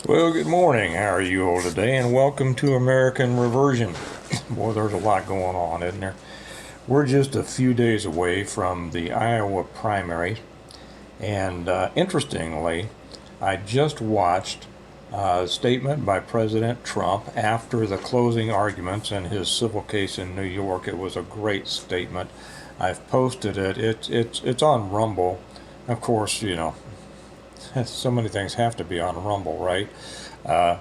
Well, good morning. How are you all today? And welcome to American Reversion. Boy, there's a lot going on, isn't there? We're just a few days away from the Iowa primary, and interestingly, I just watched a statement by President Trump after the closing arguments in his civil case in New York. It was a great statement. I've posted it. It's on Rumble. Of course, so many things have to be on Rumble, right? Uh,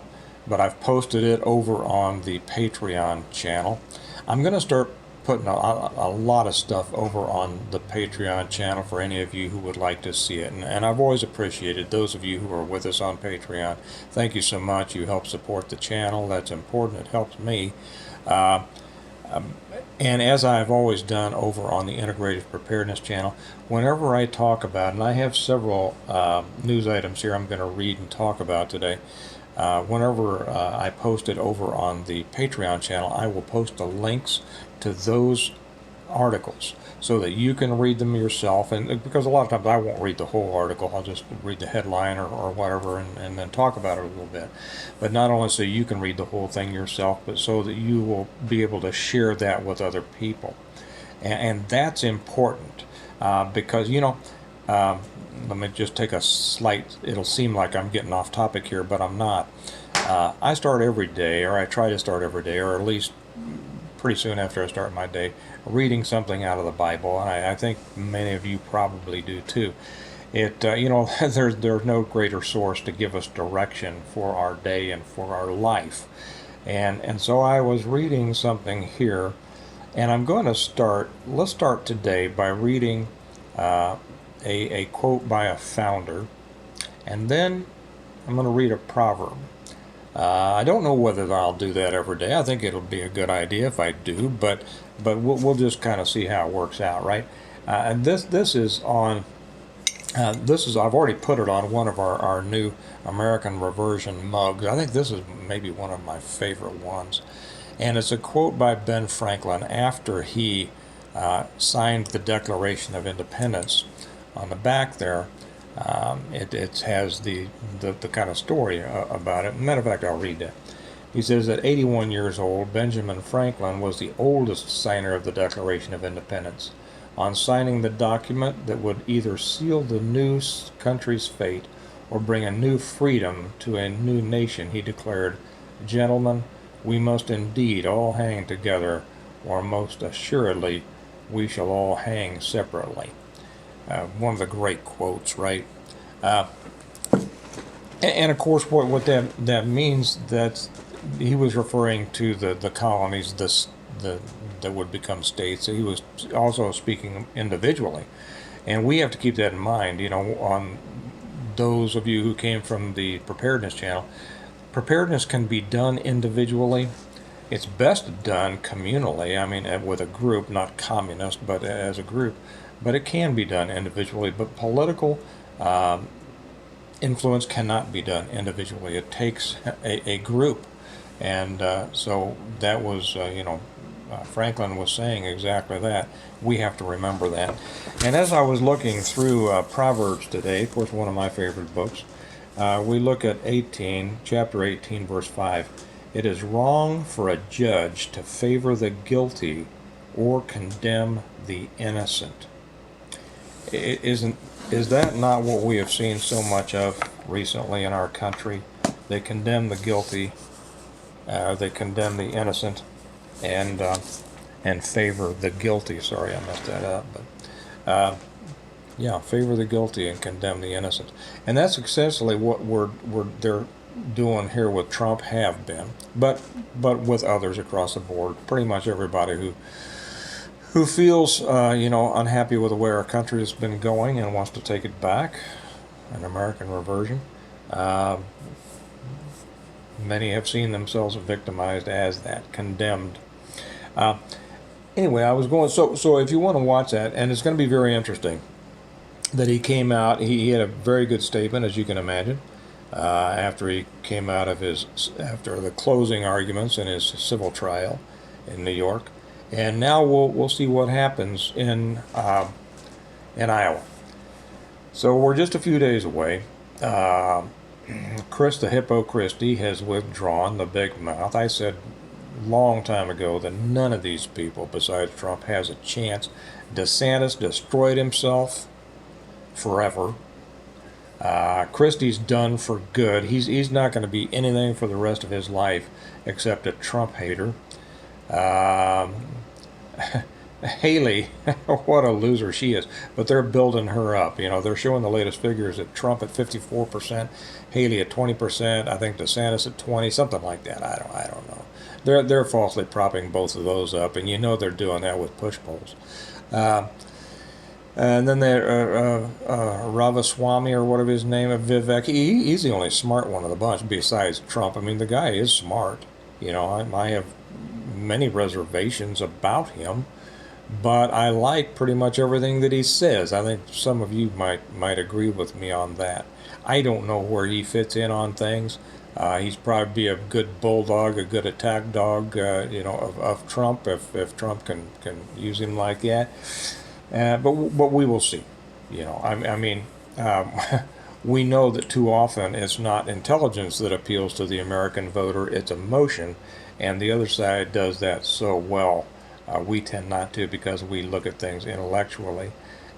but I've posted it over on the Patreon channel. I'm going to start putting a lot of stuff over on the Patreon channel for any of you who would like to see it. And I've always appreciated those of you who are with us on Patreon. Thank you so much. You help support the channel. That's important. It helps me. Uh, and as I've always done over on the Integrative Preparedness channel, whenever I talk about, and I have several news items here I'm going to read and talk about today, whenever I post it over on the Patreon channel, I will post the links to those articles so that you can read them yourself. And because a lot of times I won't read the whole article, I'll just read the headline or whatever and then talk about it a little bit. But not only so you can read the whole thing yourself, but so that you will be able to share that with other people. And that's important because, let me just take a slight, it'll seem like I'm getting off topic here, but I'm not. I start every day, or I try to start every day, or at least pretty soon after I start my day, reading something out of the Bible, and I think many of you probably do too. There's no greater source to give us direction for our day and for our life. And so I was reading something here, and let's start today by reading a quote by a founder, and then I'm going to read a proverb. I don't know whether I'll do that every day. I think it'll be a good idea if I do, but we'll just kind of see how it works out, right? And this is I've already put it on one of our new American Reversion mugs. I think this is maybe one of my favorite ones, and it's a quote by Ben Franklin after he signed the Declaration of Independence. On the back there, it has the kind of story about it. Matter of fact, I'll read that. He says, at 81 years old, Benjamin Franklin was the oldest signer of the Declaration of Independence. On signing the document that would either seal the new country's fate or bring a new freedom to a new nation, he declared, "Gentlemen, we must indeed all hang together, or most assuredly we shall all hang separately." One of the great quotes, right? And of course, what that means, that he was referring to the colonies, that would become states. He was also speaking individually, and we have to keep that in mind. On those of you who came from the preparedness channel, preparedness can be done individually. It's best done communally. I mean, with a group, not communist, but as a group. But it can be done individually. But political influence cannot be done individually. It takes a group. And so that was, Franklin was saying exactly that. We have to remember that. And as I was looking through Proverbs today, of course, one of my favorite books, we look at chapter 18, verse 5. It is wrong for a judge to favor the guilty or condemn the innocent. Is that not what we have seen so much of recently in our country? They condemn the guilty, they condemn the innocent, and favor the guilty. Sorry, I messed that up. But favor the guilty and condemn the innocent, and that's essentially what they're doing here with Trump, have been, but with others across the board. Pretty much everybody who feels unhappy with the way our country has been going and wants to take it back, an American reversion. Many have seen themselves victimized as that, condemned. Anyway, I was going, so if you want to watch that, and it's going to be very interesting, that he came out, he had a very good statement, as you can imagine, after he came out of after the closing arguments in his civil trial in New York. And now we'll see what happens in Iowa. So we're just a few days away. Chris the Hippo Christie has withdrawn, the big mouth. I said long time ago that none of these people besides Trump has a chance. DeSantis destroyed himself forever. Christie's done for good. He's not going to be anything for the rest of his life except a Trump hater. Um, Haley, what a loser she is. But they're building her up. You know, they're showing the latest figures at Trump at 54%, Haley at 20%, I think DeSantis at 20, something like that. I don't know. They're falsely propping both of those up, and you know they're doing that with push polls. And then Ramaswamy or whatever his name, Vivek, he's the only smart one of the bunch besides Trump. I mean, the guy is smart. You know, I have many reservations about him, but I like pretty much everything that he says. I think some of you might agree with me on that. I don't know where he fits in on things. He's probably a good bulldog, a good attack dog, of Trump if Trump can use him like that. But we will see. You know, I mean, we know that too often it's not intelligence that appeals to the American voter; it's emotion, and the other side does that so well. We tend not to because we look at things intellectually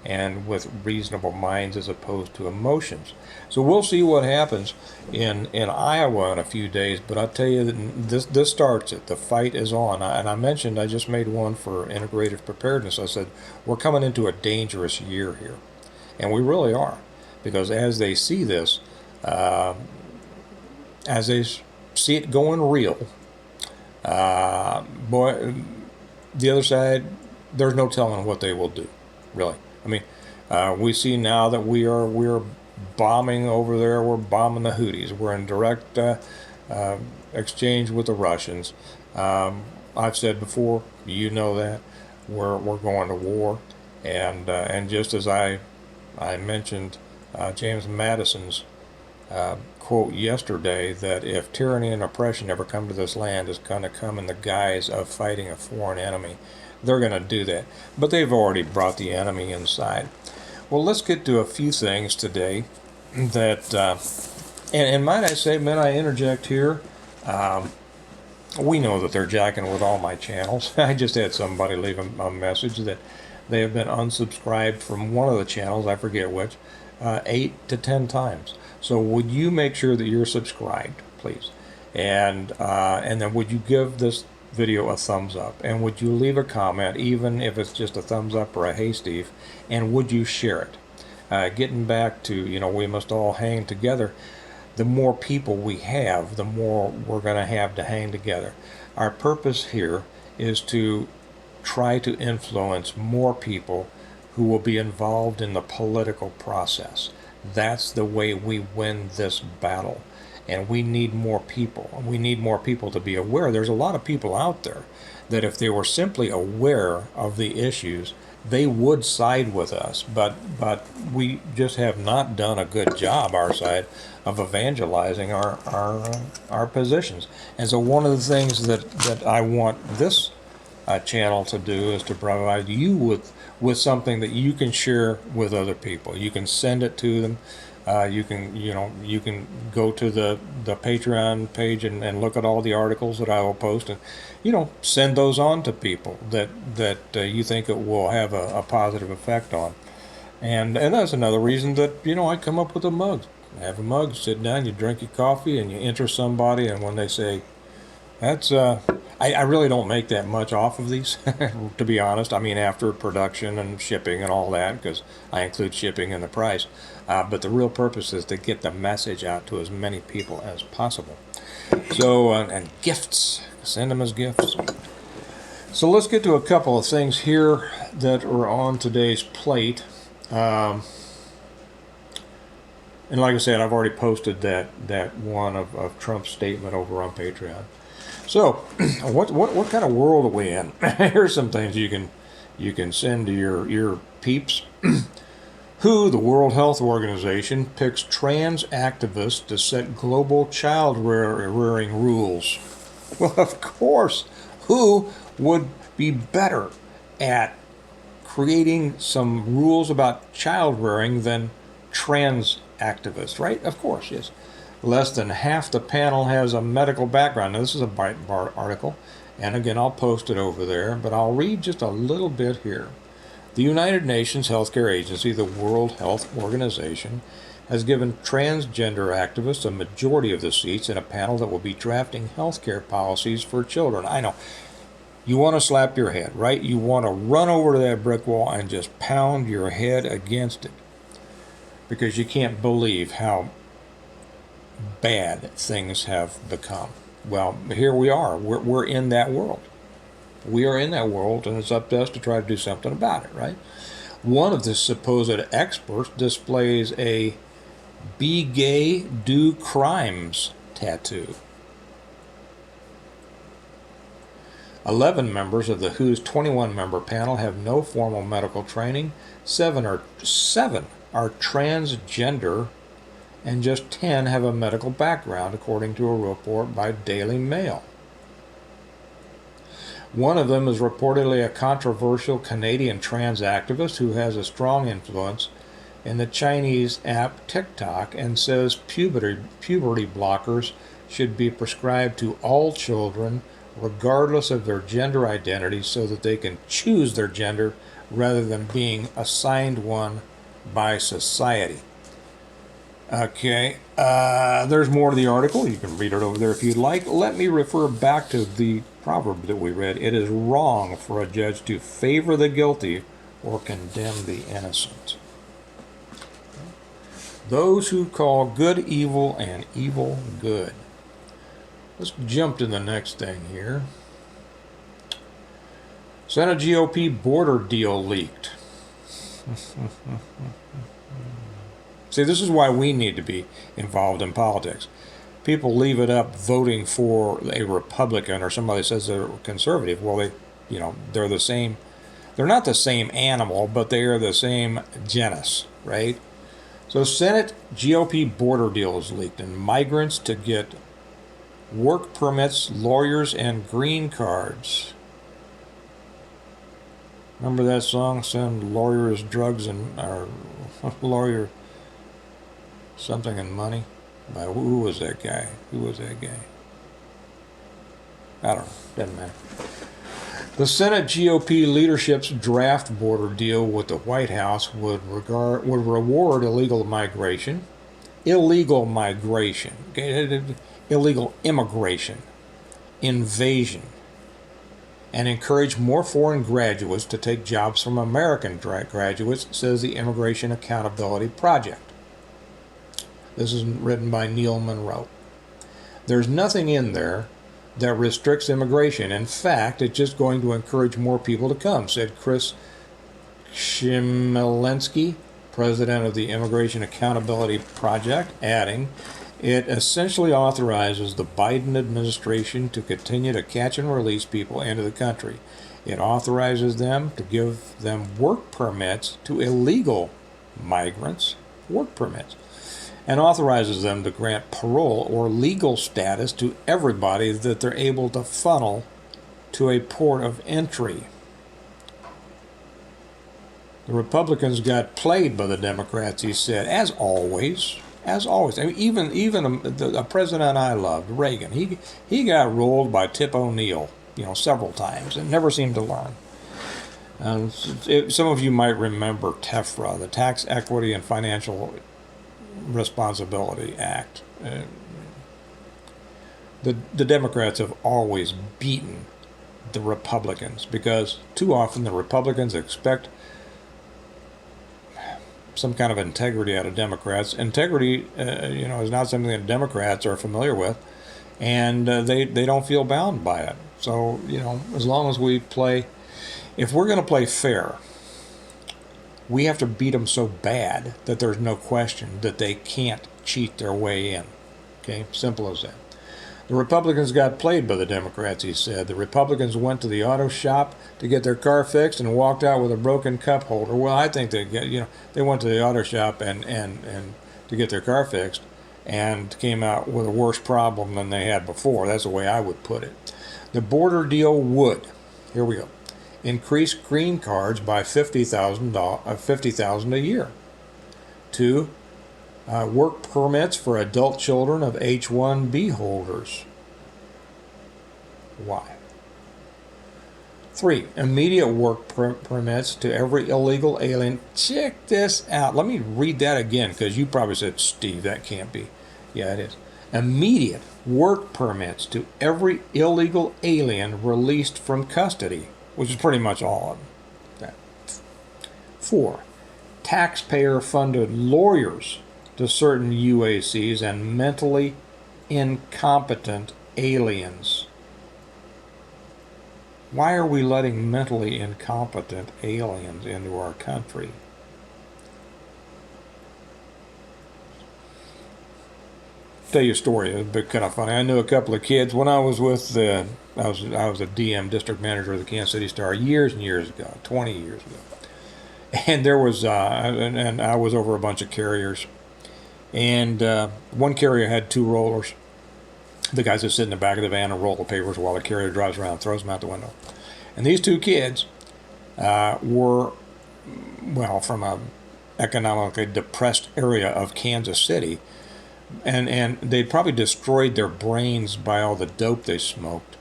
and with reasonable minds as opposed to emotions. So we'll see what happens in Iowa in a few days. But I'll tell you that this starts it. The fight is on. And I mentioned I just made one for integrative preparedness. I said we're coming into a dangerous year here, and we really are, because as they see this, as they see it going real, boy, the other side, there's no telling what they will do, really. I mean, we see now that we're bombing over there. We're bombing the Houthis. We're in direct exchange with the Russians. I've said before, you know that we're going to war, and just as I mentioned James Madison's quote yesterday, that if tyranny and oppression ever come to this land, it's going to come in the guise of fighting a foreign enemy. They're going to do that, but they've already brought the enemy inside. Well, let's get to a few things today that, and might I say, may I interject here? We know that they're jacking with all my channels. I just had somebody leave a message that they have been unsubscribed from one of the channels, I forget which, 8 to 10 times. So would you make sure that you're subscribed, please? And then would you give this video a thumbs up, and would you leave a comment, even if it's just a thumbs up or a hey Steve, and would you share it? Getting back to, we must all hang together. The more people we have, the more we're going to have to hang together. Our purpose here is to try to influence more people who will be involved in the political process. That's the way we win this battle. And we need more people. We need more people to be aware. There's a lot of people out there that if they were simply aware of the issues, they would side with us. But we just have not done a good job, our side, of evangelizing our positions. And so one of the things that I want this channel to do is to provide you with something that you can share with other people. You can send it to them. You can go to the Patreon page and look at all the articles that I will post, and send those on to people that you think it will have a positive effect on. And that's another reason that I come up with a mug. Have a mug, sit down, you drink your coffee, and you enter somebody, and when they say, that's I really don't make that much off of these, to be honest. I mean, after production and shipping and all that, because I include shipping in the price. But the real purpose is to get the message out to as many people as possible. So, and gifts, send them as gifts. So let's get to a couple of things here that are on today's plate. And like I said, I've already posted that one of Trump's statement over on Patreon. So, what kind of world are we in? Here's some things you can send to your peeps. WHO, the World Health Organization, picks trans activists to set global child rearing rules. Well, of course, who would be better at creating some rules about child rearing than trans activists, right? Of course, yes. Less than half the panel has a medical background. Now, this is a Breitbart article, and again, I'll post it over there, but I'll read just a little bit here. The United Nations Healthcare Agency, the World Health Organization, has given transgender activists a majority of the seats in a panel that will be drafting healthcare policies for children. I know. You want to slap your head, right? You want to run over to that brick wall and just pound your head against it because you can't believe how bad things have become. Well, here we are. We're in that world. We are in that world, and it's up to us to try to do something about it, right? One of the supposed experts displays a "Be Gay, Do Crimes" tattoo. 11 members of the WHO's 21-member panel have no formal medical training. Seven are transgender, and just 10 have a medical background, according to a report by Daily Mail. One of them is reportedly a controversial Canadian trans activist who has a strong influence in the Chinese app TikTok and says puberty blockers should be prescribed to all children regardless of their gender identity so that they can choose their gender rather than being assigned one by society. Okay, there's more to the article. You can read it over there if you'd like. Let me refer back to the proverb that we read. It is wrong for a judge to favor the guilty or condemn the innocent. Those who call good evil and evil good. Let's jump to the next thing here. Senate GOP border deal leaked. See, this is why we need to be involved in politics. People leave it up voting for a Republican or somebody says they're conservative. Well, they're the same. They're not the same animal, but they are the same genus, right? So Senate GOP border deal is leaked, and migrants to get work permits, lawyers, and green cards. Remember that song, Send Lawyers, Drugs, and or Lawyer Something and Money? By who was that guy? I don't know. Doesn't matter. The Senate GOP leadership's draft border deal with the White House would reward illegal immigration, invasion, and encourage more foreign graduates to take jobs from American graduates, says the Immigration Accountability Project. This is written by Neil Monroe. There's nothing in there that restricts immigration. In fact, it's just going to encourage more people to come, said Chris Chmielewski, president of the Immigration Accountability Project, adding, it essentially authorizes the Biden administration to continue to catch and release people into the country. It authorizes them to give them work permits to illegal migrants, and authorizes them to grant parole or legal status to everybody that they're able to funnel to a port of entry. The Republicans got played by the Democrats, he said, as always. I mean, even a president I loved, Reagan, he got rolled by Tip O'Neill, several times and never seemed to learn. Some of you might remember TEFRA, the Tax Equity and Financial Responsibility Act. The Democrats have always beaten the Republicans because too often the Republicans expect some kind of integrity out of Democrats. Integrity, is not something that Democrats are familiar with, and they don't feel bound by it. So, as long as we play, if we're going to play fair, we have to beat them so bad that there's no question that they can't cheat their way in. Okay, simple as that. The Republicans got played by the Democrats, he said. The Republicans went to the auto shop to get their car fixed and walked out with a broken cup holder. Well, I think they went to the auto shop and to get their car fixed and came out with a worse problem than they had before. That's the way I would put it. The border deal would, here we go, increase green cards by $50,000 a year to Work permits for adult children of H-1B holders. Why? 3. Immediate work permits to every illegal alien. Check this out. Let me read that again, because you probably said, Steve, that can't be. Yeah, it is. Immediate work permits to every illegal alien released from custody, which is pretty much all of them. 4. Taxpayer-funded lawyers to certain UACs and mentally incompetent aliens. Why are we letting mentally incompetent aliens into our country? Tell you a story. It's a bit kind of funny. I knew a couple of kids when I was with I was a DM, district manager of the Kansas City Star, years and years ago, 20 years ago. And there was and I was over a bunch of carriers, and one carrier had 2 rollers. The guys that sit in the back of the van and roll the papers while the carrier drives around and throws them out the window. And these 2 kids were, well, from a economically depressed area of Kansas City, and they'd probably destroyed their brains by all the dope they smoked,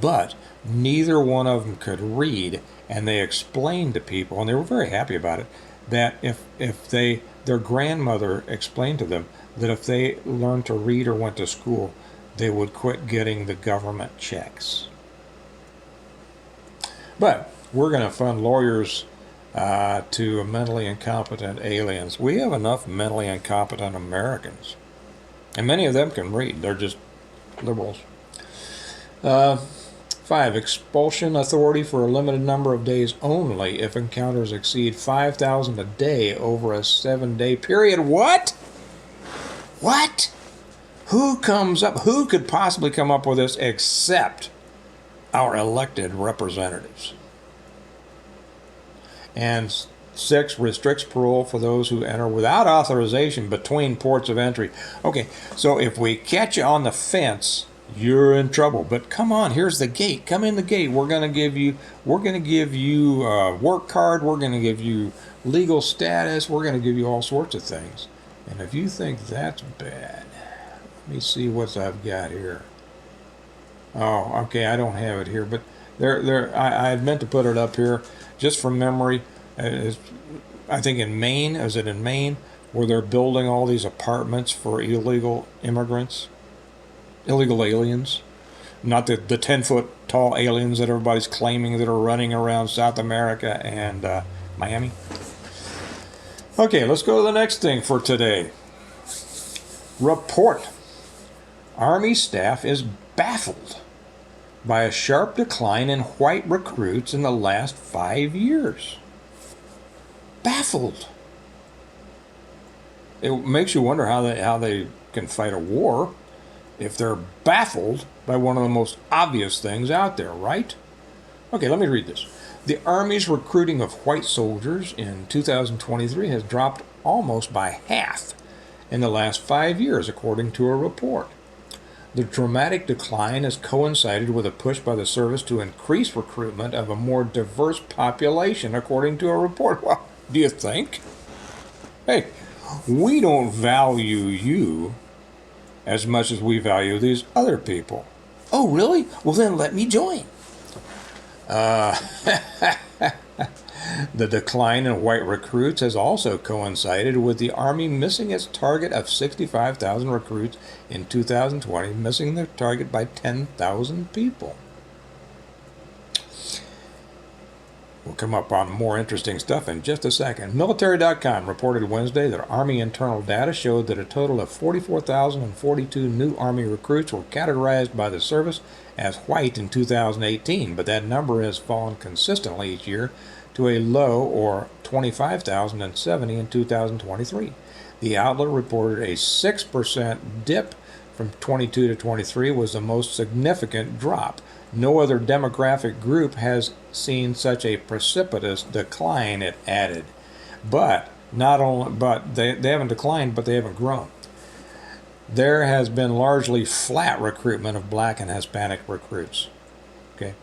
but neither one of them could read, and they explained to people, and they were very happy about it, that if their grandmother explained to them that if they learned to read or went to school, they would quit getting the government checks. But we're going to fund lawyers to mentally incompetent aliens. We have enough mentally incompetent Americans, and many of them can read. They're just liberals. 5. Expulsion authority for a limited number of days only if encounters exceed 5,000 a day over a 7-day period. What? What? Who could possibly come up with this except our elected representatives? And 6. Restricts parole for those who enter without authorization between ports of entry. Okay, so if we catch you on the fence, you're in trouble. But come on, here's the gate. Come in the gate. We're going to give you a work card. We're going to give you legal status. We're going to give you all sorts of things. And if you think that's bad, let me see what I've got here. Oh, okay, I don't have it here, but I had meant to put it up here just from memory. I think in Maine, is it in Maine, where they're building all these apartments for illegal immigrants, illegal aliens, not the 10-foot tall aliens that everybody's claiming that are running around South America and Miami. Okay, let's go to the next thing for today. Report. Army staff is baffled by a sharp decline in white recruits in the last 5 years. Baffled. It makes you wonder how they can fight a war if they're baffled by one of the most obvious things out there, right? Okay, let me read this. The Army's recruiting of white soldiers in 2023 has dropped almost by half in the last 5 years, according to a report. The dramatic decline has coincided with a push by the service to increase recruitment of a more diverse population, according to a report. Well, do you think? Hey, we don't value you as much as we value these other people. Oh, really? Well, then let me join. The decline in white recruits has also coincided with the Army missing its target of 65,000 recruits in 2020, missing their target by 10,000 people. We'll come up on more interesting stuff in just a second. Military.com reported Wednesday that Army internal data showed that a total of 44,042 new Army recruits were categorized by the service as white in 2018, but that number has fallen consistently each year to a low or 25,070 in 2023. The outlet reported a 6% dip from 22 to 23 was the most significant drop. No other demographic group has seen such a precipitous decline, it added. But they haven't declined, but they haven't grown. There has been largely flat recruitment of black and Hispanic recruits. Okay,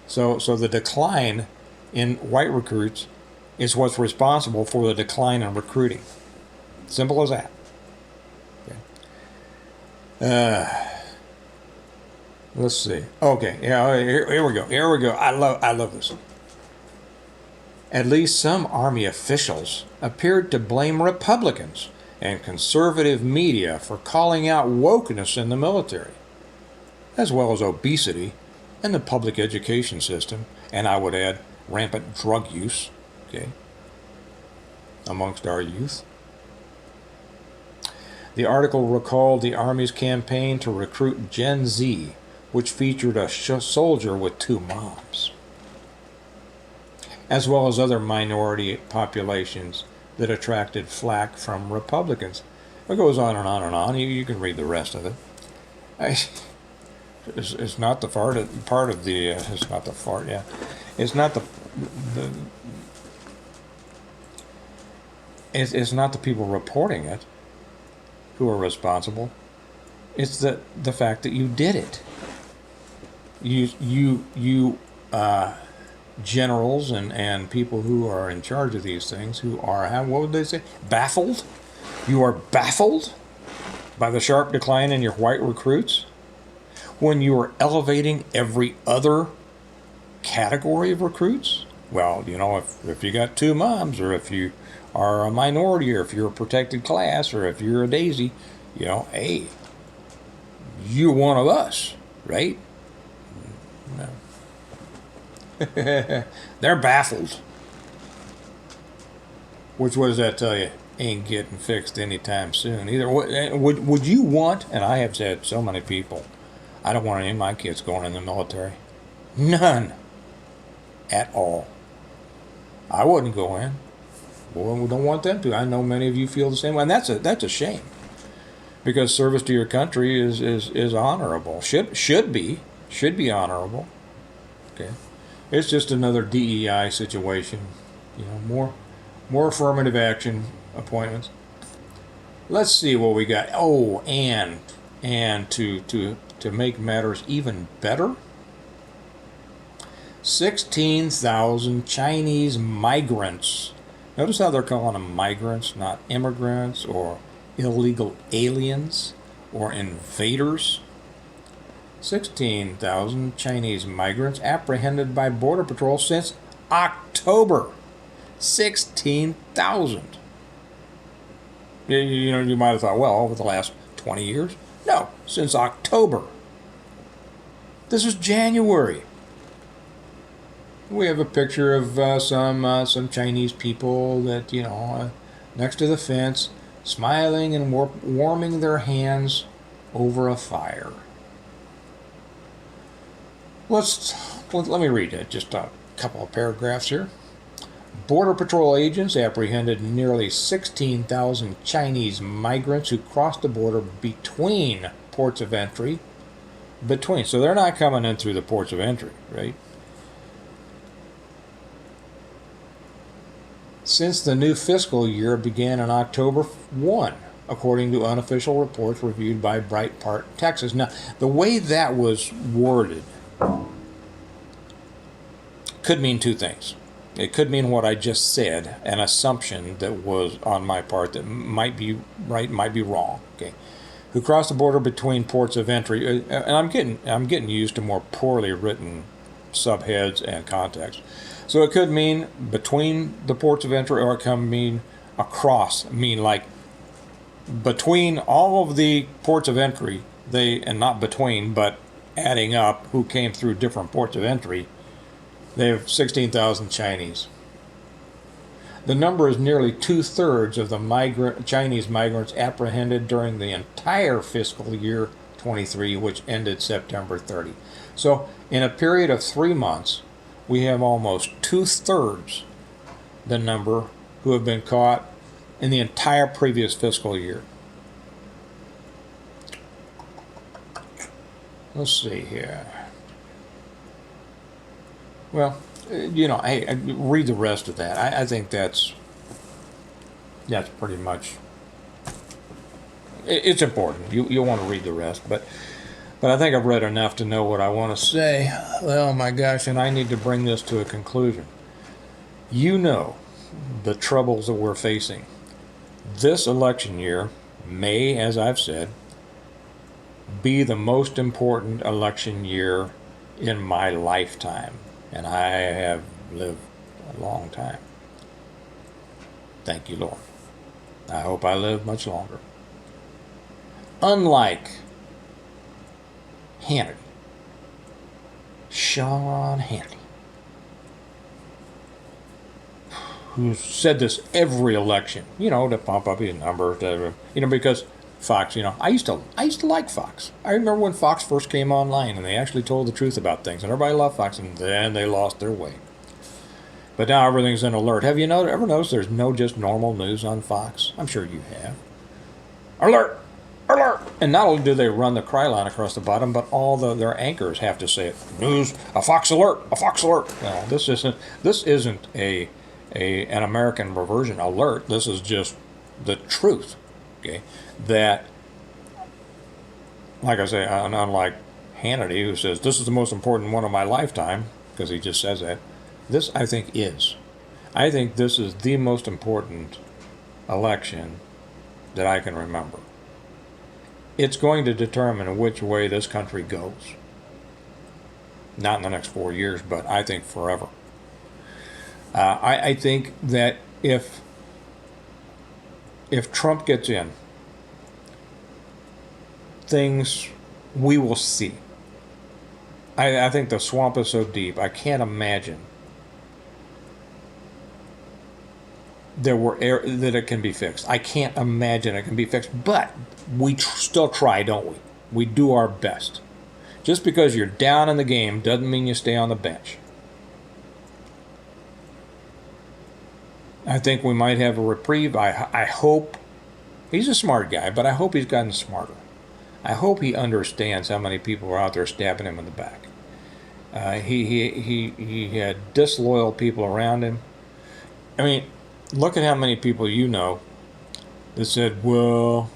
so the decline in white recruits is what's responsible for the decline in recruiting. Simple as that. Let's see. Okay, yeah, here we go. Here we go. I love this. At least some Army officials appeared to blame Republicans and conservative media for calling out wokeness in the military, as well as obesity and the public education system, and I would add rampant drug use, okay, amongst our youth. The article recalled the Army's campaign to recruit Gen Z, which featured a soldier with two moms, as well as other minority populations that attracted flack from Republicans. It goes on and on and on. You can read the rest of it. It's not the part of the. It's not the fart. Yeah, it's not the. It's not the people reporting it who are responsible. It's the fact that you did it. You generals and people who are in charge of these things, who are, what would they say, baffled? You are baffled by the sharp decline in your white recruits when you are elevating every other category of recruits? Well, you know, if you got two moms, or if you are a minority, or if you're a protected class, or if you're a daisy, you know, hey, you're one of us, right? No. They're baffled. Which, what does that tell you? Ain't getting fixed anytime soon either. Would you want, and I have said so many people, I don't want any of my kids going in the military. None. At all. I wouldn't go in. Well, we don't want them to. I know many of you feel the same way, and that's a shame. Because service to your country is honorable. Should be honorable. Okay. It's just another DEI situation. You know, more affirmative action appointments. Let's see what we got. Oh, and to make matters even better, 16,000 Chinese migrants. Notice how they're calling them migrants, not immigrants or illegal aliens or invaders. 16,000 Chinese migrants apprehended by Border Patrol since October. 16,000. You know, you might have thought, well, over the last 20 years. No, since October. This was January. We have a picture of some Chinese people that, you know, next to the fence, smiling and warming their hands over a fire. Let me read it, just a couple of paragraphs here. Border Patrol agents apprehended nearly 16,000 Chinese migrants who crossed the border between ports of entry. So they're not coming in through the ports of entry, right? Since the new fiscal year began on October 1, according to unofficial reports reviewed by Breitbart, Texas. Now, the way that was worded could mean two things. It could mean what I just said, an assumption that was on my part that might be right, might be wrong. Okay, who crossed the border between ports of entry, and I'm getting used to more poorly written subheads and context. So it could mean between the ports of entry, or it can mean across, mean like between all of the ports of entry, and not between, but adding up who came through different ports of entry. They have 16,000 Chinese. The number is nearly 2/3 of the Chinese migrants apprehended during the entire fiscal year 23, which ended September 30. So in a period of 3 months, we have almost 2/3 the number who have been caught in the entire previous fiscal year. Let's see here. Well, you know, I read the rest of that. I think that's pretty much. It's important. You want to read the rest, but I think I've read enough to know what I want to say. Oh my gosh, and I need to bring this to a conclusion. You know the troubles that we're facing. This election year may, as I've said, be the most important election year in my lifetime. And I have lived a long time. Thank you, Lord. I hope I live much longer. Unlike Hannity, Sean Hannity, who said this every election, to pump up his numbers, because Fox, I used to like Fox. I remember when Fox first came online and they actually told the truth about things, and everybody loved Fox, and then they lost their way. But now everything's an alert. Have you ever noticed there's no just normal news on Fox? I'm sure you have. Alert! Alert! And not only do they run the cry line across the bottom, but all their anchors have to say it. News, a Fox alert, a Fox alert. No, this isn't an American reversion alert. This is just the truth. Okay, that, like I say, unlike Hannity, who says this is the most important one of my lifetime, because he just says that. This, I think, is. I think this is the most important election that I can remember. It's going to determine which way this country goes. Not in the next 4 years, but I think forever. I think that if Trump gets in, things we will see. I think the swamp is so deep, I can't imagine that it can be fixed. I can't imagine it can be fixed, but we still try, don't we? We do our best. Just because you're down in the game doesn't mean you stay on the bench. I think we might have a reprieve. I hope. He's a smart guy, but I hope he's gotten smarter. I hope he understands how many people are out there stabbing him in the back. He had disloyal people around him. I mean, look at how many people that said, well,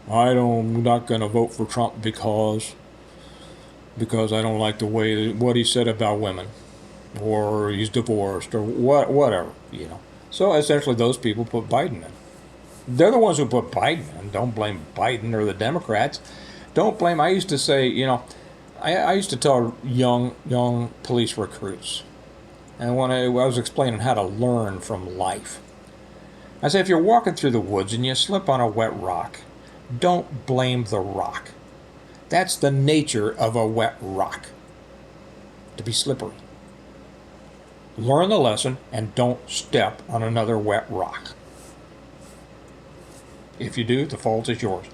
I'm not going to vote for Trump because I don't like what he said about women, or he's divorced, or whatever. So essentially those people put Biden in. They're the ones who put Biden in. Don't blame Biden or the Democrats. Don't blame. I used to say, I used to tell young police recruits, and when I was explaining how to learn from life, I say, if you're walking through the woods and you slip on a wet rock, don't blame the rock. That's the nature of a wet rock, to be slippery. Learn the lesson and don't step on another wet rock. If you do, the fault is yours.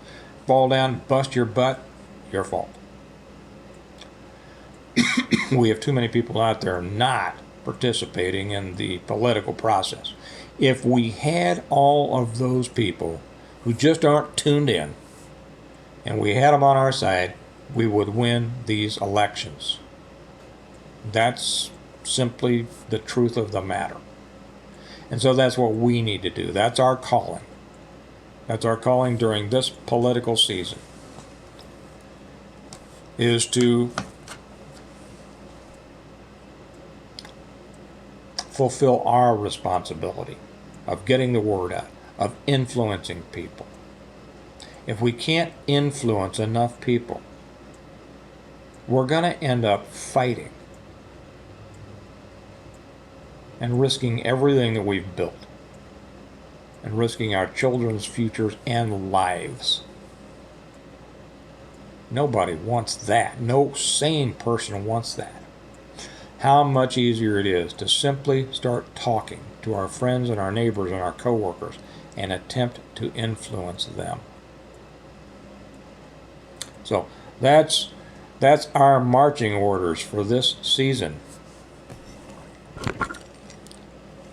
Fall down, bust your butt, your fault. We have too many people out there not participating in the political process. If we had all of those people who just aren't tuned in, and we had them on our side, we would win these elections. That's simply the truth of the matter. And so that's what we need to do. That's our calling. That's our calling during this political season, is to fulfill our responsibility of getting the word out, of influencing people. If we can't influence enough people, we're going to end up fighting and risking everything that we've built, and risking our children's futures and lives. Nobody wants that. No sane person wants that. How much easier it is to simply start talking to our friends and our neighbors and our coworkers and attempt to influence them. So that's our marching orders for this season.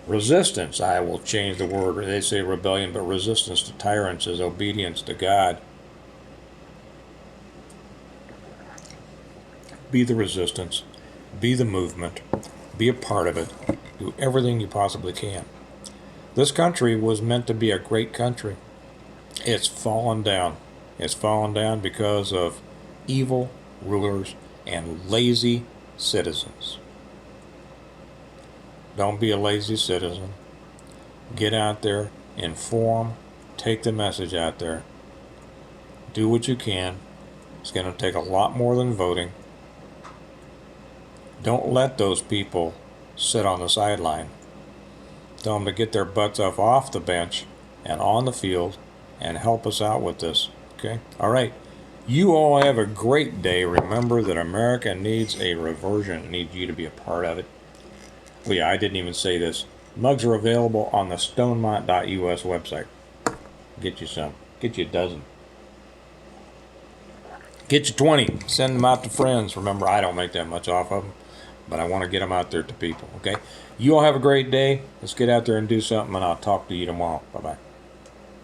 Resistance, I will change the word. They say rebellion, but resistance to tyrants is obedience to God. Be the resistance. Be the movement. Be a part of it. Do everything you possibly can. This country was meant to be a great country. It's fallen down. It's fallen down because of evil rulers and lazy citizens. Don't be a lazy citizen. Get out there, inform, take the message out there. Do what you can. It's going to take a lot more than voting. Don't let those people sit on the sideline. Tell them to get their butts up off the bench and on the field and help us out with this. Okay? All right. You all have a great day. Remember that America needs a reversion. It needs you to be a part of it. Well, yeah, I didn't even say this. Mugs are available on the stonemont.us website. Get you some. Get you a dozen. Get you 20. Send them out to friends. Remember, I don't make that much off of them, but I want to get them out there to people. Okay? You all have a great day. Let's get out there and do something, and I'll talk to you tomorrow. Bye-bye.